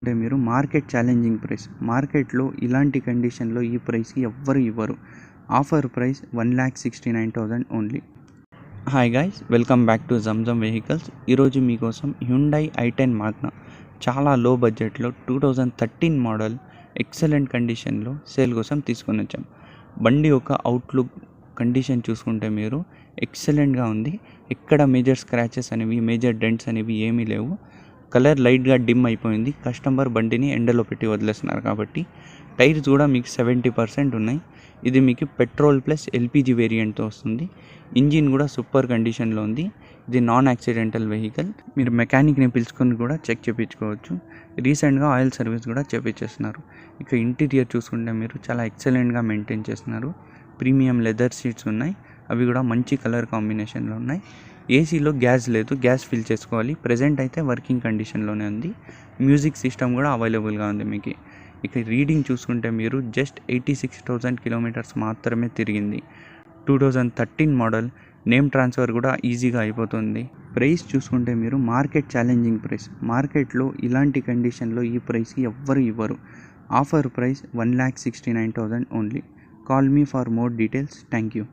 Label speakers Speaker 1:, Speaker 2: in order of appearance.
Speaker 1: అంటే మీరు market challenging price. మార్కెట్‌లో ఇలాంటి కండిషన్‌లో ఈ ప్రైస్‌కి ఎవ్వరు ఇవ్వరు. Offer price 1,69,000 only. Hi guys, welcome back to Zamzam vehicles. ఈరోజు మీకోసం హ్యుండై i10 మాగ్నా చాలా లో బడ్జెట్లో 2013 మోడల్ ఎక్సలెంట్ కండిషన్లో సేల్ కోసం తీసుకొని వచ్చాం. బండి యొక్క అవుట్లుక్ కండిషన్ చూసుకుంటే మీరు ఎక్సలెంట్గా ఉంది. ఎక్కడ మేజర్ స్క్రాచెస్ అనేవి, మేజర్ డెంట్స్ అనేవి ఏమీ లేవు. కలర్ లైట్గా డిమ్ అయిపోయింది. కస్టమర్ బండిని ఎండలో పెట్టి వదిలేస్తున్నారు కాబట్టి. టైర్స్ కూడా మీకు 70% ఉన్నాయి. ఇది మీకు పెట్రోల్ ప్లస్ ఎల్పిజి వేరియంట్తో వస్తుంది. ఇంజిన్ కూడా సూపర్ కండిషన్లో ఉంది. ఇది నాన్ యాక్సిడెంటల్ వెహికల్. మీరు మెకానిక్ని పిలుచుకొని కూడా చెక్ చేయించుకోవచ్చు. రీసెంట్గా ఆయిల్ సర్వీస్ కూడా చేయించేస్తున్నారు. ఇక ఇంటీరియర్ చూసుకుంటే మీరు చాలా ఎక్సలెంట్గా మెయింటైన్ చేస్తున్నారు. ప్రీమియం లెదర్ సీట్స్ ఉన్నాయి. అవి కూడా మంచి కలర్ కాంబినేషన్లో ఉన్నాయి. ఏసీలో గ్యాస్ లేదు, గ్యాస్ ఫిల్ చేసుకోవాలి. ప్రజెంట్ అయితే వర్కింగ్ కండిషన్లోనే ఉంది. మ్యూజిక్ సిస్టమ్ కూడా అవైలబుల్గా ఉంది మీకు. ఇక రీడింగ్ చూసుకుంటే మీరు జస్ట్ 86,000 కిలోమీటర్స్ మాత్రమే తిరిగింది. 2013 మోడల్. నేమ్ ట్రాన్స్ఫర్ కూడా ఈజీగా అయిపోతుంది. ప్రైస్ చూసుకుంటే మీరు మార్కెట్ ఛాలెంజింగ్ ప్రైస్. మార్కెట్లో ఇలాంటి కండిషన్లో ఈ ప్రైస్కి ఎవ్వరు ఇవ్వరు. Offer price 1,69,000 only. Call me for more details. Thank you.